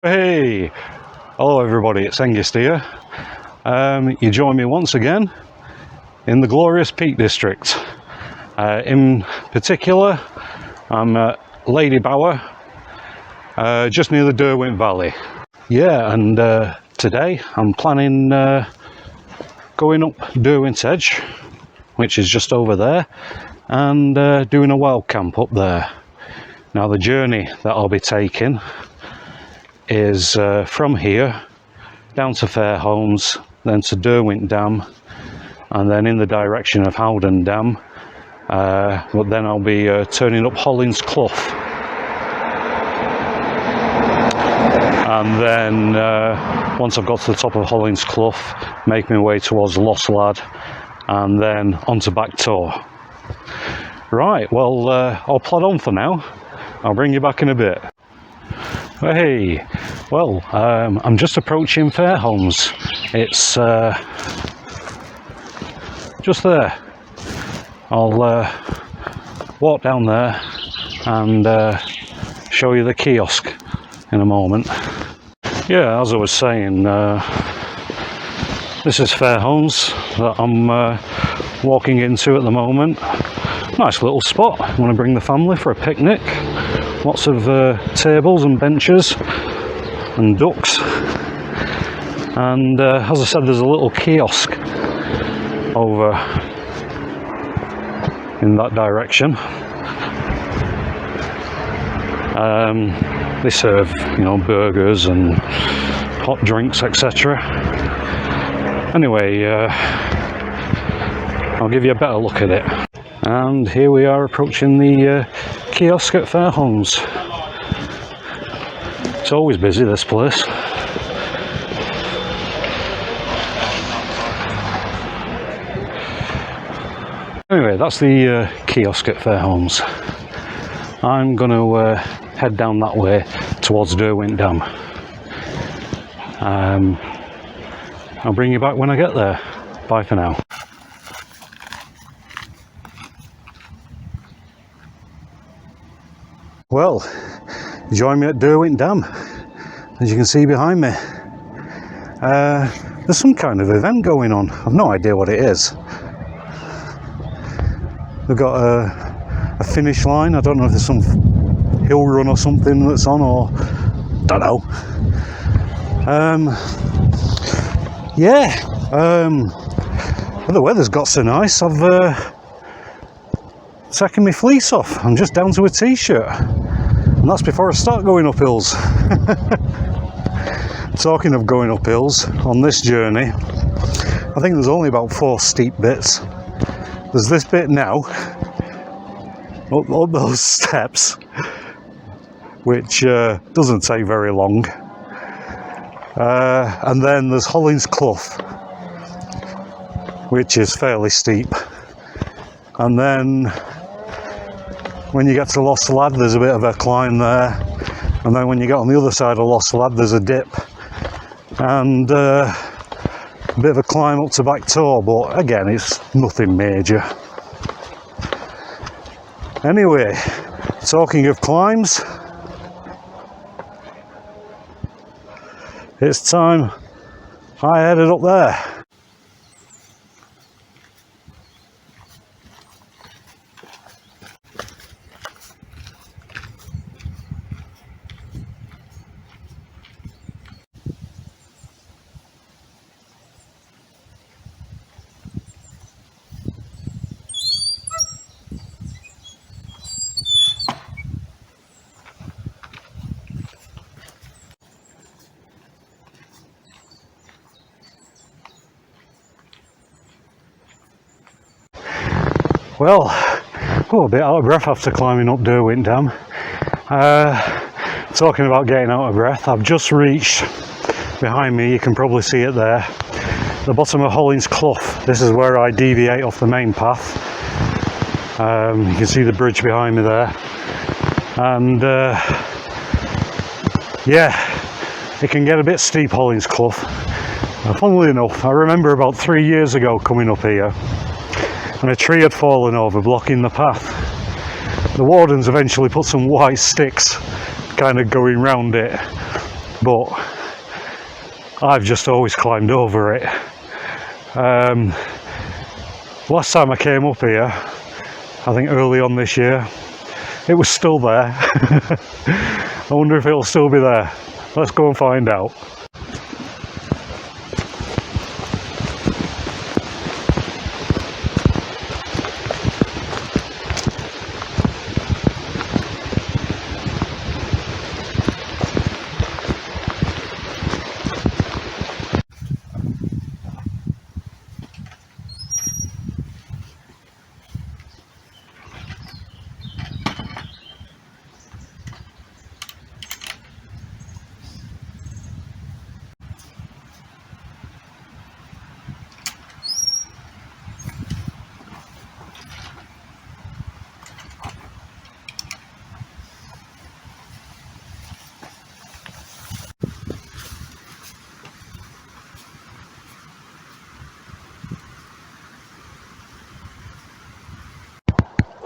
Hey, hello everybody, it's Engist here. You join me once again in the glorious Peak District. In particular, I'm at Lady Bower, just near the Derwent Valley. Yeah, and today I'm planning going up Derwent Edge, which is just over there, and doing a wild camp up there. Now the journey that I'll be taking is from here down to Fairholmes, then to Derwent Dam, and then in the direction of Howden Dam. But then I'll be turning up Hollins Clough, and then once I've got to the top of Hollins Clough, make my way towards Lost Lad, and then onto Back Tor. Right, well, I'll plod on for now. I'll bring you back in a bit. Hey, well, I'm just approaching Fairholmes. It's just there. I'll walk down there and show you the kiosk in a moment. Yeah, as I was saying, this is Fairholmes that I'm walking into at the moment. Nice little spot. I want to bring the family for a picnic. Lots of tables and benches and ducks, and as I said, there's a little kiosk over in that direction. They serve, burgers and hot drinks, etc. Anyway, I'll give you a better look at it. And here we are approaching the kiosk at Fairholmes. It's always busy, this place. Anyway, that's the kiosk at Fairholmes. I'm going to head down that way towards Derwent Dam. I'll bring you back when I get there. Bye for now. Well, join me at Derwent Dam, as you can see behind me. There's some kind of event going on. I've no idea what it is. They've got a finish line. I don't know if there's some hill run or something that's on, or don't know. Well, the weather's got so nice. I've taken my fleece off. I'm just down to a t-shirt, and that's before I start going up hills. Talking of going up hills, on this journey, I think there's only about 4 steep bits. There's this bit now, up those steps, which doesn't take very long, and then there's Hollins Clough, which is fairly steep, and then when you get to Lost Lad, there's a bit of a climb there, and then when you get on the other side of Lost Lad, there's a dip, and a bit of a climb up to Back Tor, but again, it's nothing major. Anyway, talking of climbs, it's time I headed up there. Well, a bit out of breath after climbing up Derwent Dam. Talking about getting out of breath, I've just reached, behind me, you can probably see it there, the bottom of Hollins Clough. This is where I deviate off the main path. You can see the bridge behind me there. And yeah, it can get a bit steep, Hollins Clough. Funnily enough, I remember about 3 years ago coming up here, and a tree had fallen over, blocking the path. The wardens eventually put some white sticks kind of going round it, but I've just always climbed over it. Last time I came up here, I think early on this year, it was still there. I wonder if it'll still be there. Let's go and find out.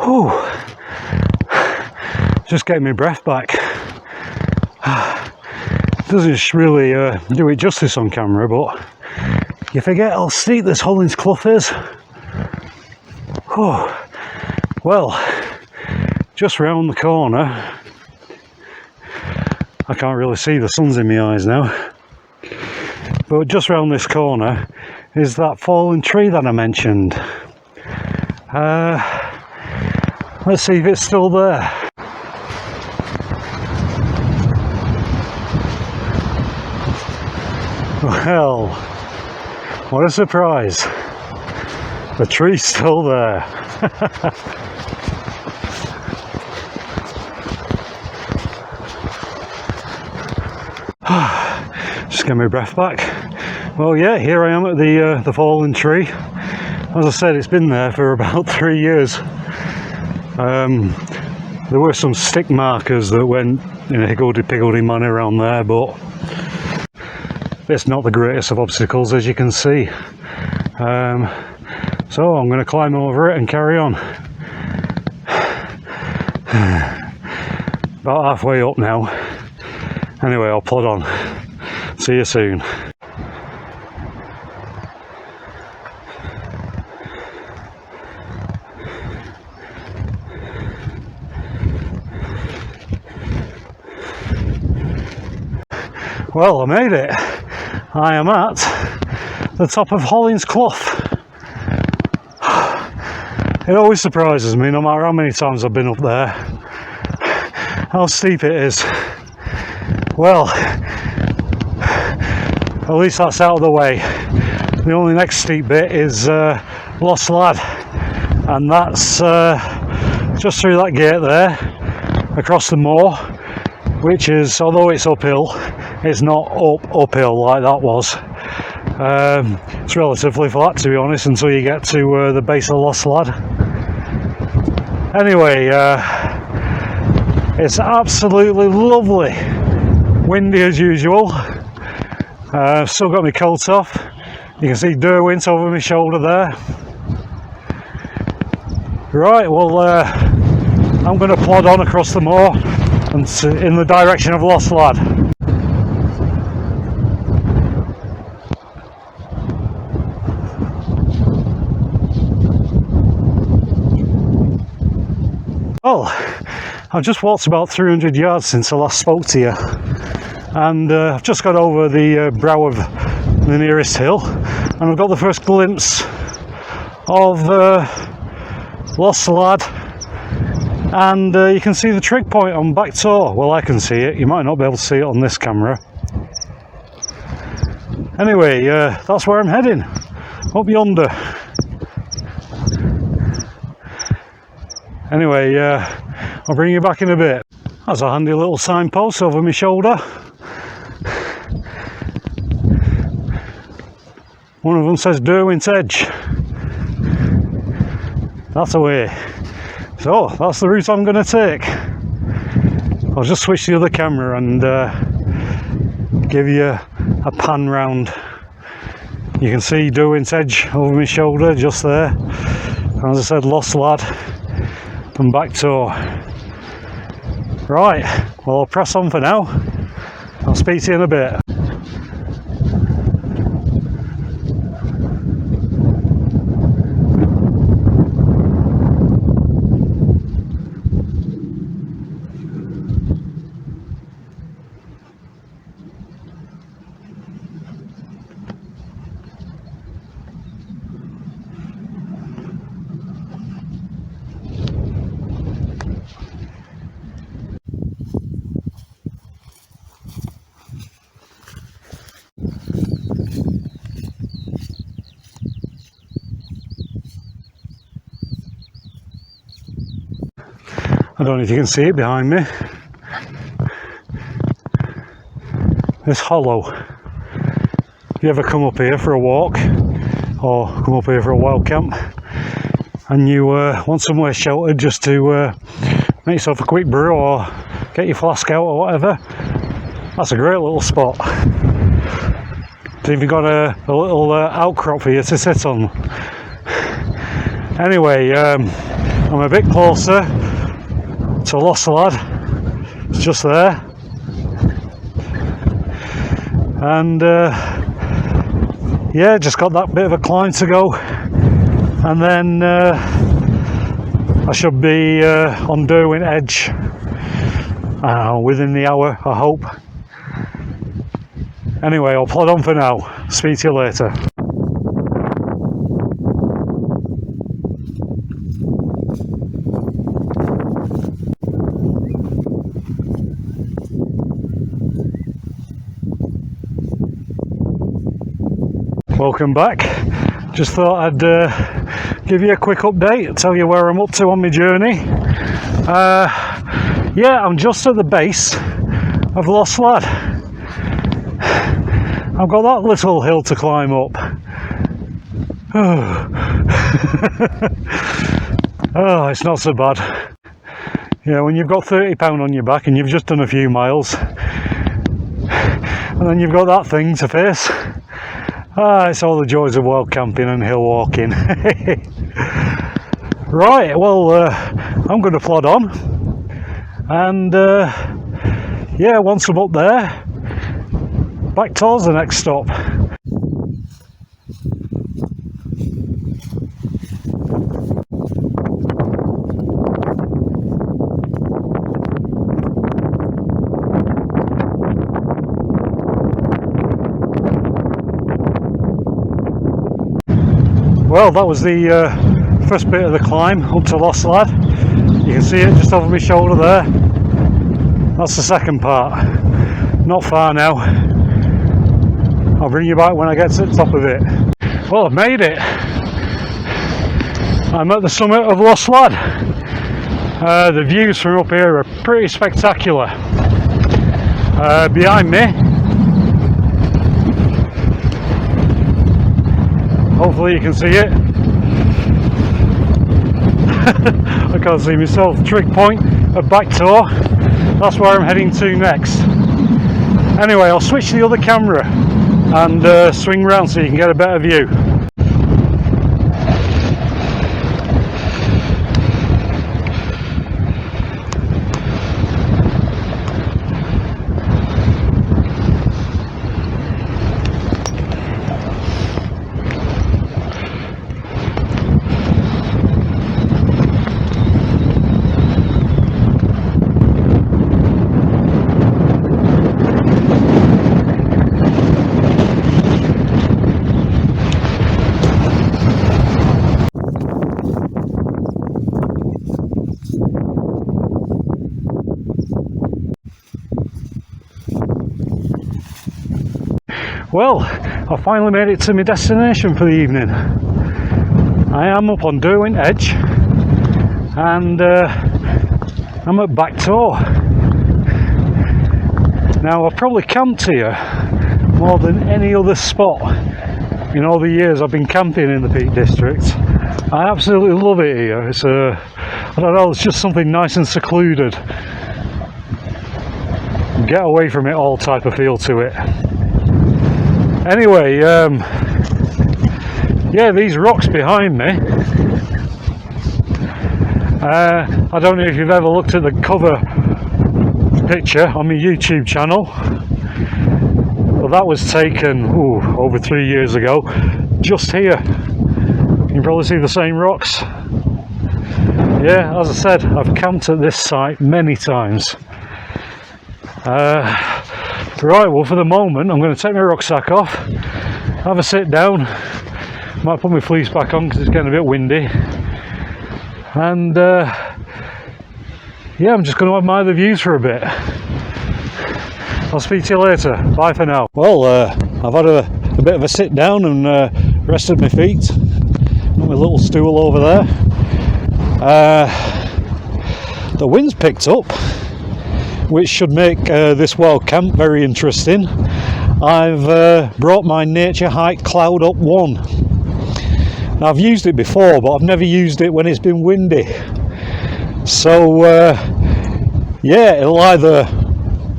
Whew. Just getting my breath back. Doesn't really do it justice on camera, but you forget how steep this Hollins Clough is. Whew. Well, just round the corner, I can't really see, the sun's in my eyes now, but just round this corner is that fallen tree that I mentioned. Let's see if it's still there. Well, what a surprise. The tree's still there. Just get my breath back. Well, yeah, here I am at the fallen tree. As I said, it's been there for about 3 years. There were some stick markers that went in a higgledy-piggledy manner around there, but it's not the greatest of obstacles, as you can see. So I'm going to climb over it and carry on. About halfway up now. Anyway, I'll plod on. See you soon. Well, I made it. I am at the top of Hollins Clough. It always surprises me, no matter how many times I've been up there, how steep it is. Well, at least that's out of the way. The only next steep bit is Lost Lad, and that's just through that gate there, across the moor, which is, although it's uphill, it's not uphill like that was. It's relatively flat, to be honest, until you get to the base of Lost Lad. Anyway, it's absolutely lovely. Windy as usual. I've still got my coat off. You can see Derwent over my shoulder there. Right, well, I'm going to plod on across the moor and in the direction of Lost Lad. Well, I've just walked about 300 yards since I last spoke to you, and I've just got over the brow of the nearest hill, and I've got the first glimpse of Lost Lad, and you can see the trig point on Back Tor. Well, I can see it, you might not be able to see it on this camera. Anyway, that's where I'm heading, up yonder. Anyway, I'll bring you back in a bit. That's a handy little signpost over my shoulder. One of them says Derwent Edge. That's away. So, that's the route I'm going to take. I'll just switch the other camera and give you a pan round. You can see Derwent Edge over my shoulder, just there. As I said, Lost Lad and Back Tor. Right, well, I'll press on for now I'll speak to you in a bit. I don't know if you can see it behind me. This hollow. If you ever come up here for a walk or come up here for a wild camp and you want somewhere sheltered just to make yourself a quick brew or get your flask out or whatever, that's a great little spot. So you've got a little outcrop for you to sit on. Anyway, I'm a bit closer to Lost Lad. It's just there, and yeah, just got that bit of a climb to go, and then I should be on Derwent Edge within the hour, I hope. Anyway, I'll plod on for now. Speak to you later. Welcome back. Just thought I'd give you a quick update, tell you where I'm up to on my journey. Yeah, I'm just at the base of Lost Lad. I've got that little hill to climb up. Oh, it's not so bad. Yeah, when you've got £30 on your back and you've just done a few miles, and then you've got that thing to face. It's all the joys of wild camping and hill walking. Right, well, I'm going to plod on, and yeah, once I'm up there, Back Tor's the next stop. Well, that was the first bit of the climb up to Lost Lad. You can see it just over my shoulder there. That's the second part. Not far now. I'll bring you back when I get to the top of it. Well, I've made it. I'm at the summit of Lost Lad. The views from up here are pretty spectacular. Behind me, hopefully you can see it. I can't see myself. Trig point of Back Tor. That's where I'm heading to next. Anyway, I'll switch the other camera and swing round so you can get a better view. Well, I finally made it to my destination for the evening. I am up on Derwent Edge, and I'm at Back Tor. Now, I've probably camped here more than any other spot in all the years I've been camping in the Peak District. I absolutely love it here. It's I don't know, it's just something nice and secluded. Get away from it all type of feel to it. Anyway, yeah, these rocks behind me, I don't know if you've ever looked at the cover picture on my YouTube channel, that was taken over 3 years ago, just here. You can probably see the same rocks. Yeah, as I said, I've camped at this site many times. Right, well, for the moment I'm going to take my rucksack off, have a sit down, might put my fleece back on because it's getting a bit windy, and yeah, I'm just going to admire the views for a bit. I'll speak to you later. Bye for now. Well, I've had a bit of a sit down and rested my feet. Got my little stool over there. The wind's picked up, which should make this wild camp very interesting. I've brought my Naturehike Cloud Up 1. Now, I've used it before, but I've never used it when it's been windy. So yeah, it'll either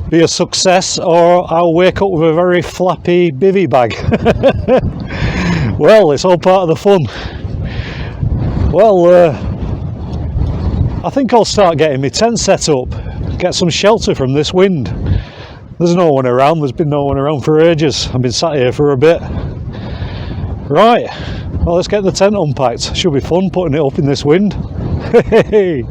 be a success or I'll wake up with a very flappy bivvy bag. Well, it's all part of the fun. Well, I think I'll start getting my tent set up, get some shelter from this wind. There's no one around, there's been no one around for ages. I've been sat here for a bit. Right, well, let's get the tent unpacked. Should be fun putting it up in this wind. Hey.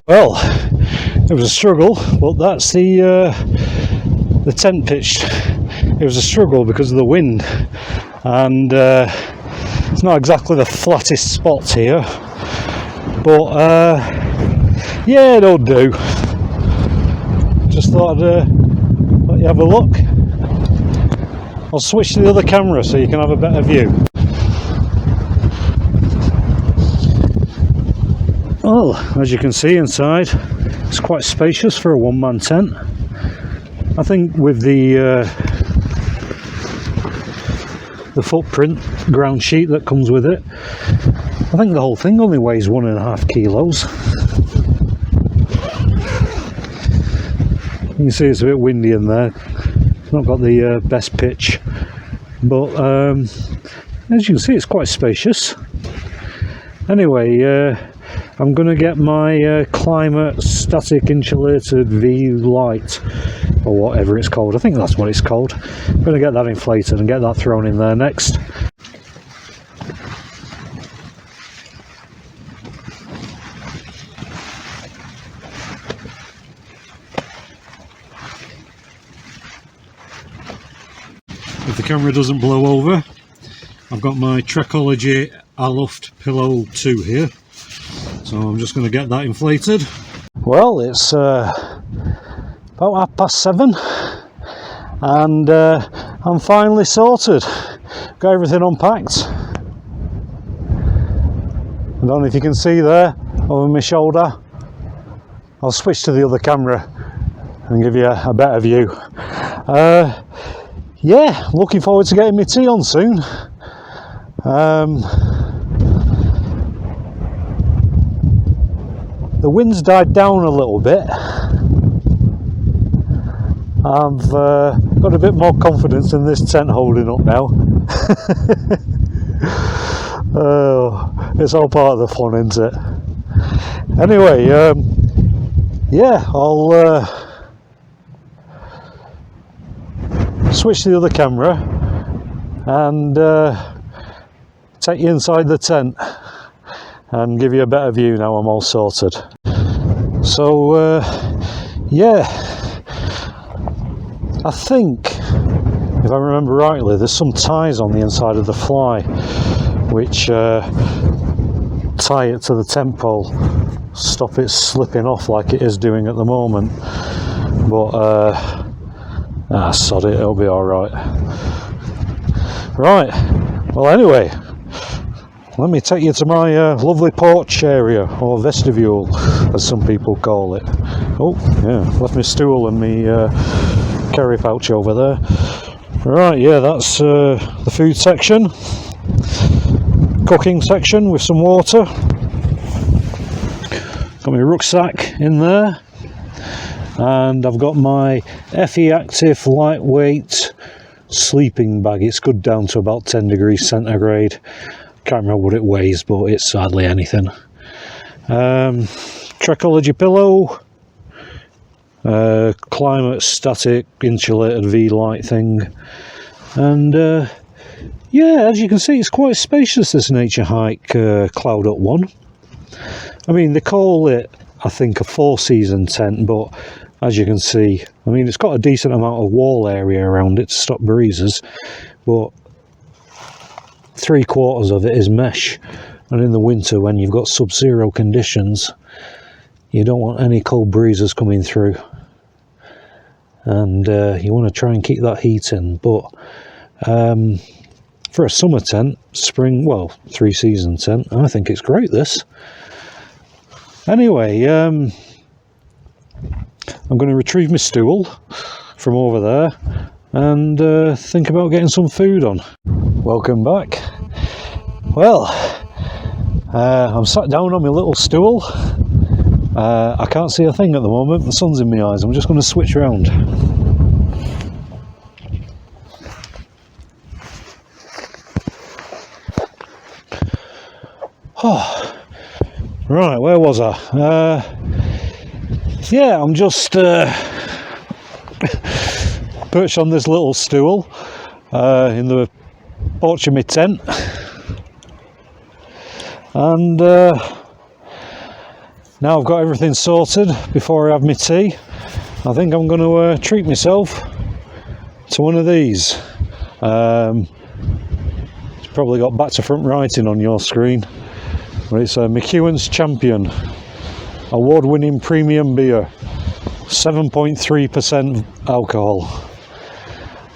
Well, it was a struggle, but that's the tent pitch. It was a struggle because of the wind, and it's not exactly the flattest spot here, but yeah, it'll do. Just thought I'd let you have a look. I'll switch to the other camera so you can have a better view. Well, as you can see inside, it's quite spacious for a one-man tent. I think with the footprint ground sheet that comes with it, I think the whole thing only weighs 1.5 kilos. You can see it's a bit windy in there. It's not got the best pitch, but as you can see, it's quite spacious. Anyway, I'm going to get my climate static insulated V light, or whatever it's called. I think that's what it's called. I'm going to get that inflated and get that thrown in there next. If the camera doesn't blow over, I've got my Trekology Aloft Pillow 2 here. So I'm just going to get that inflated. Well, it's about 7:30 and I'm finally sorted. Got everything unpacked. I don't know if you can see there over my shoulder. I'll switch to the other camera and give you a better view. Yeah, looking forward to getting my tea on soon. The wind's died down a little bit. I've got a bit more confidence in this tent holding up now. Oh, it's all part of the fun, isn't it? Anyway, yeah, I'll switch to the other camera and take you inside the tent and give you a better view now I'm all sorted. So, yeah, I think, if I remember rightly, there's some ties on the inside of the fly which tie it to the tent pole, stop it slipping off like it is doing at the moment. But sod it, it'll be alright. Right, well anyway, let me take you to my lovely porch area, or vestibule as some people call it. Oh yeah, left my stool and my carry pouch over there. Right, yeah, that's the food section, cooking section with some water. Got my rucksack in there, and I've got my FE Active lightweight sleeping bag. It's good down to about 10 degrees centigrade. Can't remember what it weighs, but it's hardly anything. Trekology pillow, climate static insulated V-light thing, and yeah, as you can see, it's quite spacious, this Naturehike cloud up one. I mean, they call it, I think, a 4-season tent, but as you can see, I mean, it's got a decent amount of wall area around it to stop breezes, but 3/4 of it is mesh, and in the winter when you've got sub-zero conditions, you don't want any cold breezes coming through, and you want to try and keep that heat in. But for a summer tent, spring, well, 3-season tent, I think it's great, this. Anyway, I'm going to retrieve my stool from over there and think about getting some food on. Welcome back. Well, I'm sat down on my little stool. I can't see a thing at the moment, the sun's in my eyes. I'm just going to switch around. Oh, right, where was I? Yeah, I'm just perched on this little stool in the porch of my tent, and now I've got everything sorted before I have my tea. I think I'm going to treat myself to one of these. It's probably got back to front writing on your screen, but it's a McEwan's Champion award-winning premium beer, 7.3% alcohol.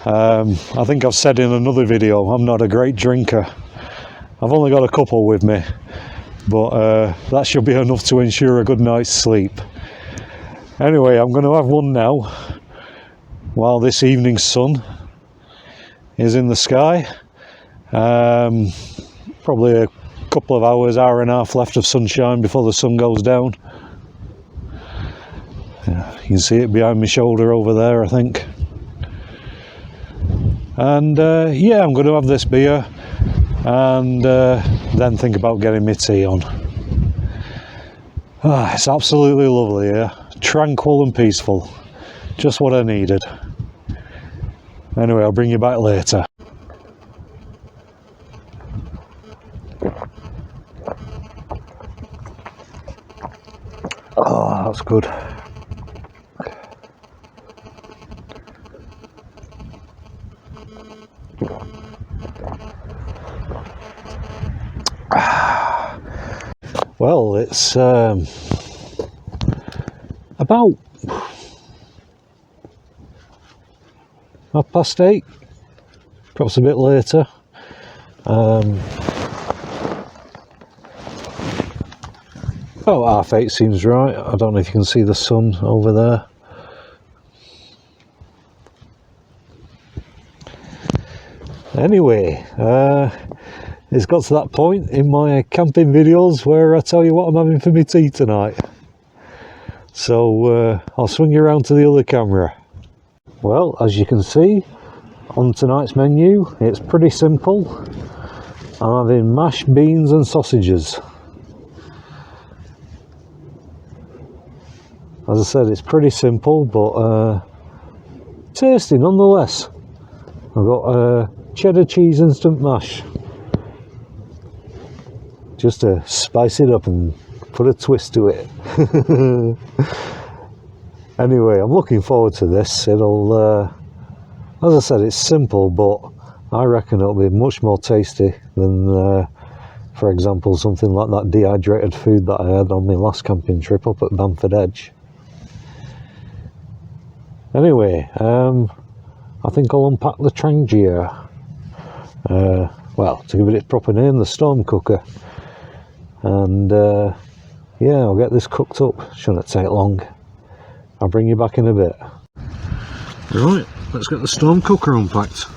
I think I've said in another video, I'm not a great drinker. I've only got a couple with me, but that should be enough to ensure a good night's sleep. Anyway, I'm going to have one now while this evening's sun is in the sky. Probably a couple of hours, hour and a half left of sunshine before the sun goes down. You can see it behind my shoulder over there, I think. And yeah, I'm going to have this beer and then think about getting my tea on. It's absolutely lovely here, tranquil and peaceful, just what I needed. Anyway, I'll bring you back later. Oh, that's good. Well, it's about 8:30, perhaps a bit later. About About 8:30 seems right. I don't know if you can see the sun over there. Anyway, it's got to that point in my camping videos where I tell you what I'm having for my tea tonight. So I'll swing you around to the other camera. Well, as you can see on tonight's menu, it's pretty simple. I'm having mashed beans and sausages. As I said, it's pretty simple, but tasty nonetheless. I've got cheddar cheese instant mash, just to spice it up and put a twist to it. Anyway, I'm looking forward to this. It'll, as I said, it's simple, but I reckon it'll be much more tasty than, for example, something like that dehydrated food that I had on my last camping trip up at Derwent Edge. Anyway, I think I'll unpack the Trangia. Well, to give it its proper name, the storm cooker. And yeah, I'll get this cooked up. Shouldn't take long. I'll bring you back in a bit. Right, let's get the storm cooker unpacked.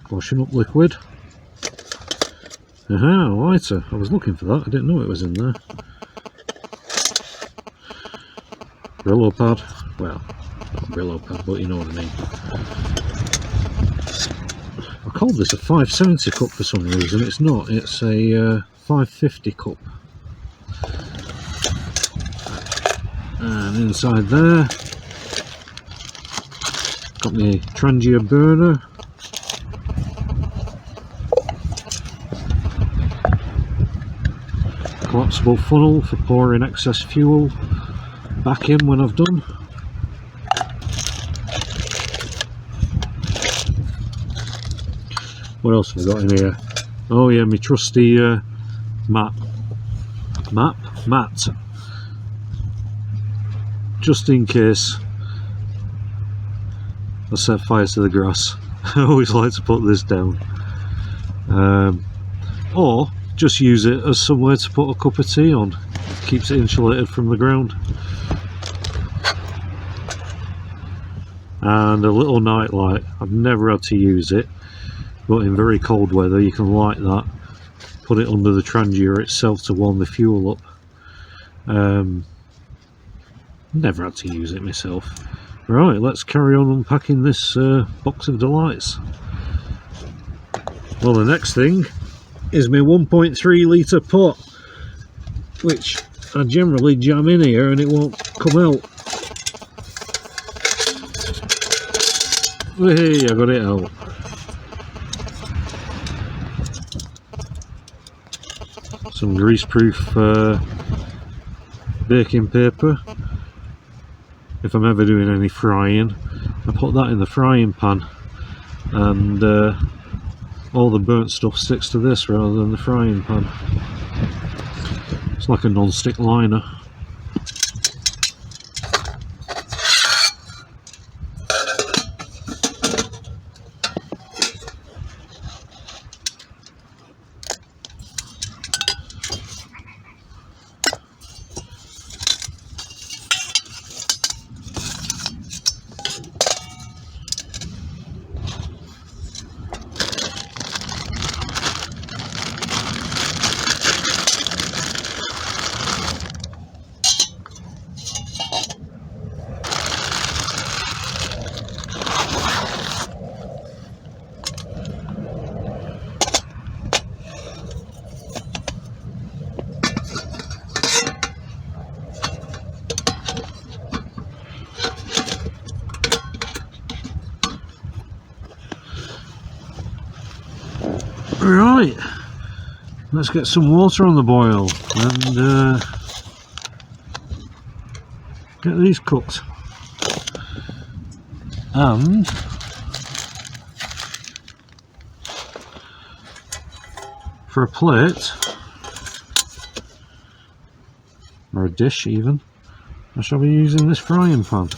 Washing up liquid. Aha, lighter. I was looking for that. I didn't know it was in there. Brillo pad. Well, not Brillo pad, but you know what I mean. I called this a 570 cup for some reason. It's not. It's a 550 cup. And inside there, got my Trangia burner. Collapsible funnel for pouring excess fuel back in when I've done. What else have I got in here? Oh yeah, my trusty mat. Just in case I set fire to the grass. I always like to put this down. Or just use it as somewhere to put a cup of tea on. Keeps it insulated from the ground. And a little night light. I've never had to use it, but in very cold weather you can light that, put it under the Trangia itself to warm the fuel up. Never had to use it myself. Right, let's carry on unpacking this box of delights. Well, the next thing is my 1.3 litre pot, which I generally jam in here and it won't come out. Hey, I got it out. Some grease-proof baking paper. If I'm ever doing any frying, I put that in the frying pan, and all the burnt stuff sticks to this rather than the frying pan. It's like a non-stick liner. Right, let's get some water on the boil and get these cooked. And for a plate, or a dish even, I shall be using this frying pan.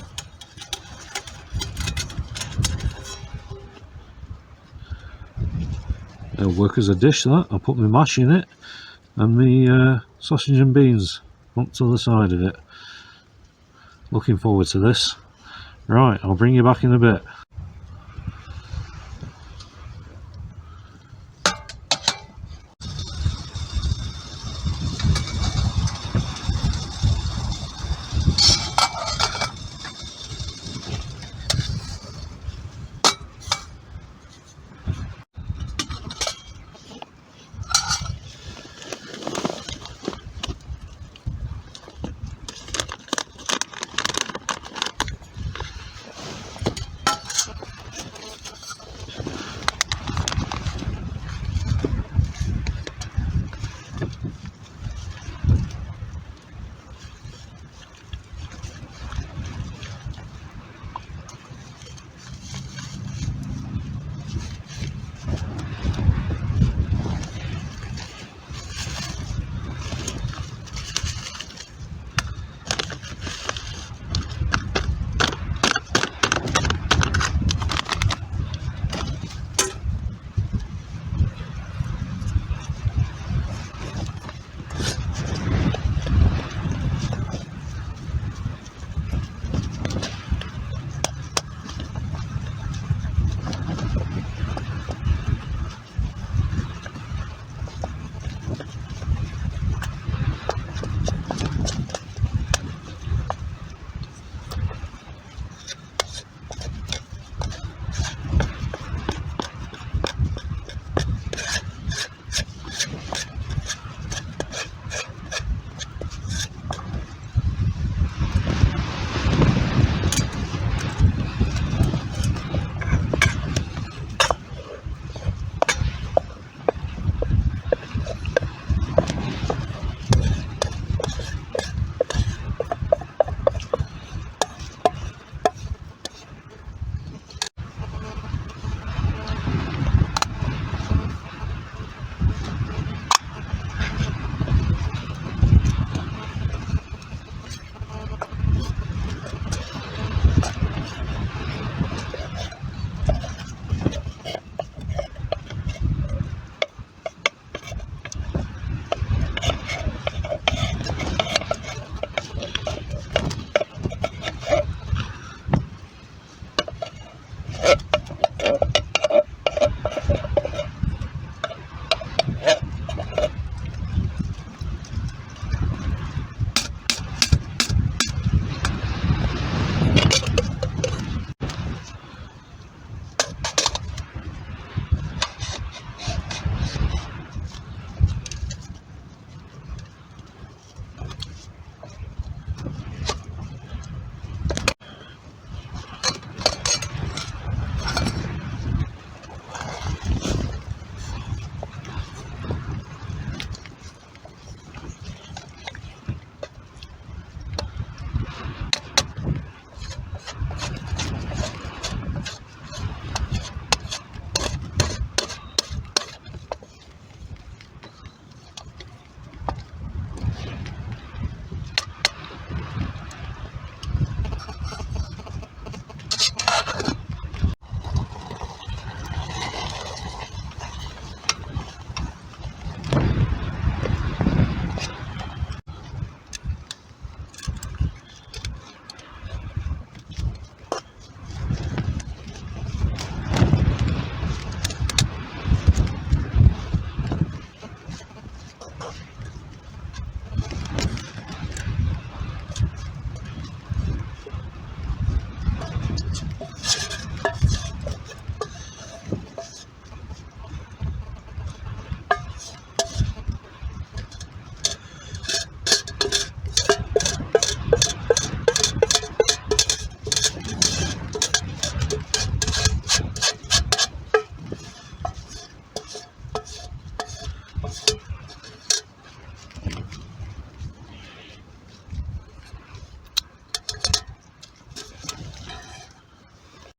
It'll work as a dish, that. I'll put my mash in it and my sausage and beans up to the side of it. Looking forward to this. Right, I'll bring you back in a bit.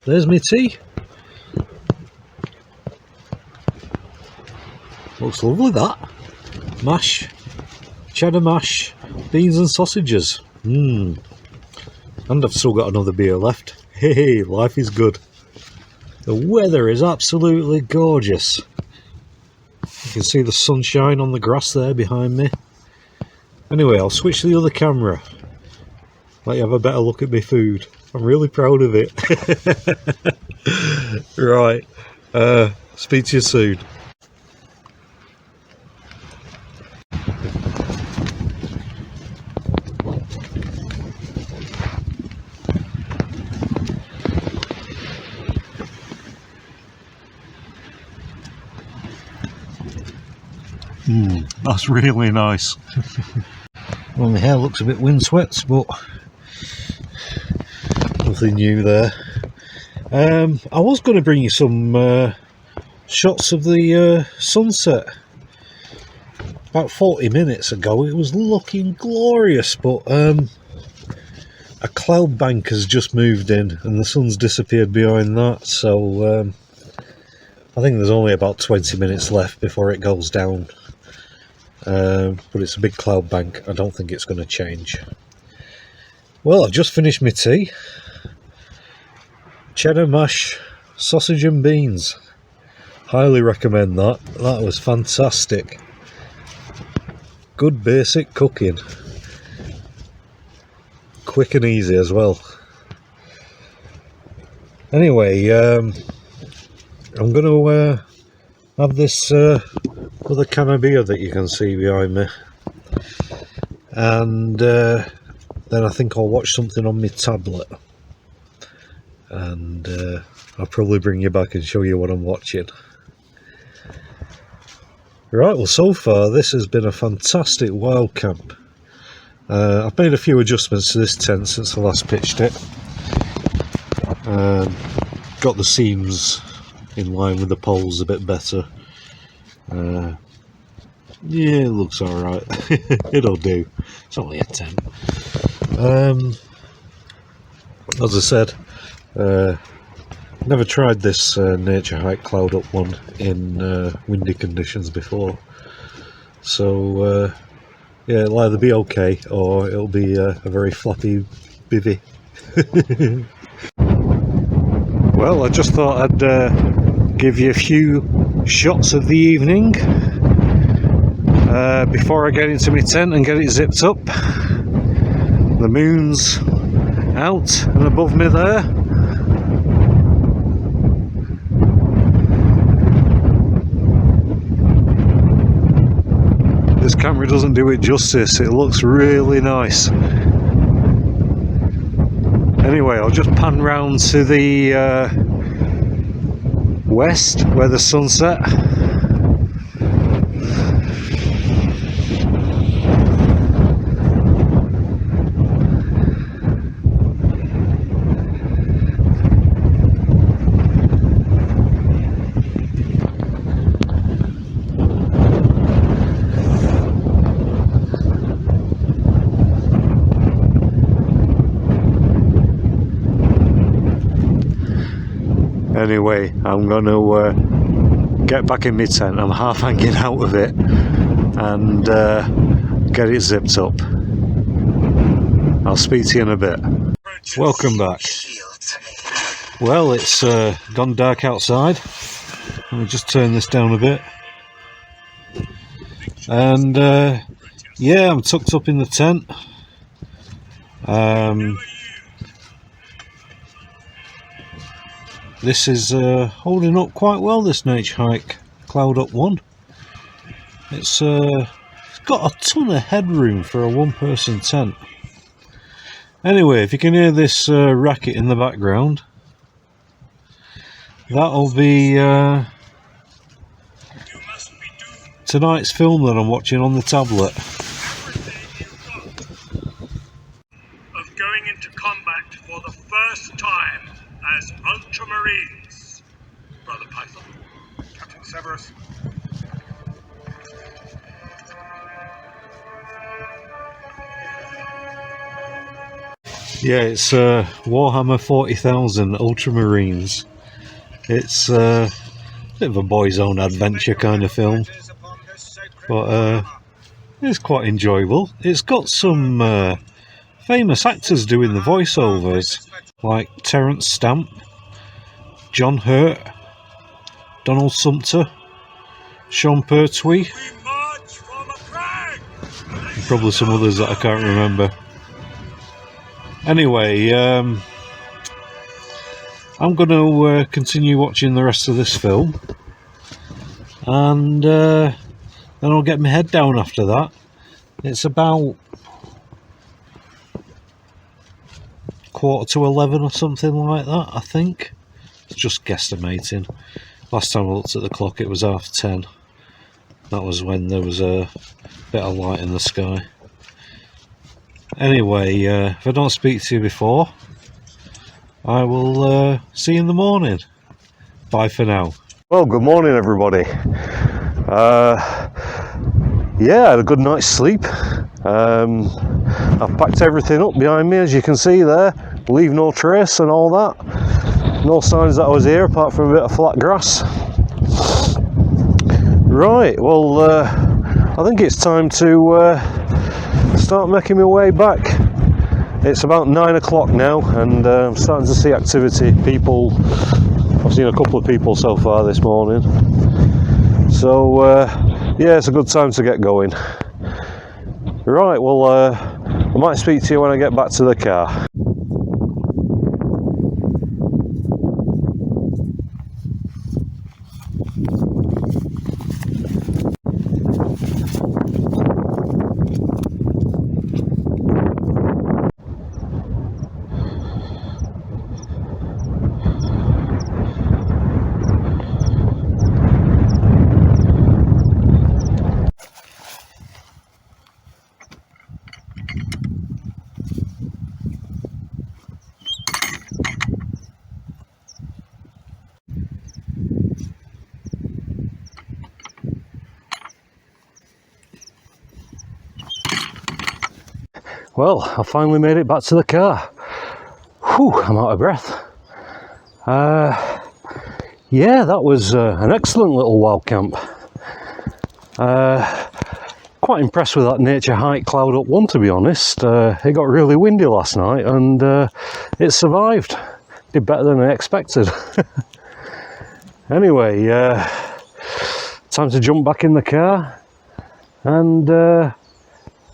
There's my tea. Looks lovely, that. Mash, cheddar mash, beans and sausages. And I've still got another beer left. Hey, life is good. The weather is absolutely gorgeous. You can see the sunshine on the grass there behind me. Anyway, I'll switch to the other camera. Let you have a better look at my food. I'm really proud of it. Right. Speak to you soon. That's really nice. Well, my hair looks a bit windswept, but nothing new there. I was going to bring you some shots of the sunset. About 40 minutes ago it was looking glorious, but a cloud bank has just moved in and the sun's disappeared behind that, so I think there's only about 20 minutes left before it goes down. But it's a big cloud bank. I don't think it's going to change. Well, I've just finished my tea. Cheddar mash, sausage and beans. Highly recommend that. That was fantastic. Good basic cooking. Quick and easy as well. Anyway, I'm going to have this other can of beer that you can see behind me, and then I think I'll watch something on my tablet, and I'll probably bring you back and show you what I'm watching. Right, well, so far this has been a fantastic wild camp. I've made a few adjustments to this tent since I last pitched it. Got the seams in line with the poles a bit better. Yeah, it looks alright. It'll do. It's only a tent. As I said, never tried this Naturehike Cloud Up one in windy conditions before. So yeah, it'll either be okay or it'll be a very flappy bivvy. Well, I just thought I'd give you a few shots of the evening before I get into my tent and get it zipped up. The moon's out and above me there. This camera doesn't do it justice. It looks really nice. Anyway, I'll just pan round to the west where the sunset. Anyway, I'm going to get back in my tent. I'm half hanging out of it and get it zipped up. I'll speak to you in a bit. Welcome back. Well, it's gone dark outside. Let me just turn this down a bit. And yeah, I'm tucked up in the tent. This is holding up quite well, this Naturehike Cloud Up one. It's got a ton of headroom for a one-person tent. Anyway, if you can hear this racket in the background, that'll be tonight's film that I'm watching on the tablet. Of going into combat for the first time as Ultramarines. Brother Python, Captain Severus. Yeah, it's Warhammer 40,000 Ultramarines. It's a bit of a boys' own adventure kind of film, but it's quite enjoyable. It's got some famous actors doing the voiceovers, like Terence Stamp, John Hurt, Donald Sumter, Sean Pertwee, and probably some others that I can't remember. Anyway, I'm going to continue watching the rest of this film, and then I'll get my head down after that. It's about 11:15 or something like that, I think. It's just guesstimating. Last time I looked at the clock it was 10:30. That was when there was a bit of light in the sky. Anyway, if I don't speak to you before, I will see you in the morning. Bye for now. Well, good morning, everybody. Yeah, I had a good night's sleep. I've packed everything up behind me, as you can see there. Leave no trace and all that. No signs that I was here apart from a bit of flat grass. Right, well, I think it's time to start making my way back. It's about 9 o'clock now, and I'm starting to see activity. People, I've seen a couple of people so far this morning. So, yeah, it's a good time to get going. Right, well, I might speak to you when I get back to the car. Well, I finally made it back to the car. Whew, I'm out of breath. Yeah, that was an excellent little wild camp. Quite impressed with that Naturehike Cloud Up 1, to be honest. It got really windy last night and it survived. Did better than I expected. Anyway, time to jump back in the car and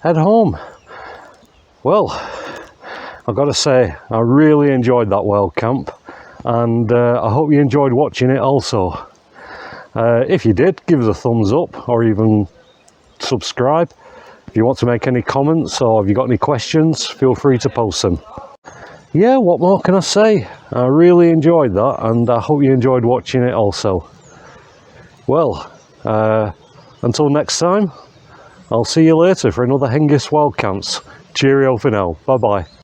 head home. Well, I've got to say, I really enjoyed that wild camp, and I hope you enjoyed watching it also. If you did, give us a thumbs up or even subscribe. If you want to make any comments or if you got any questions, feel free to post them. Yeah, what more can I say? I really enjoyed that, and I hope you enjoyed watching it also. Well, until next time, I'll see you later for another Hengist Wild Camps. Cheerio for now. Bye bye.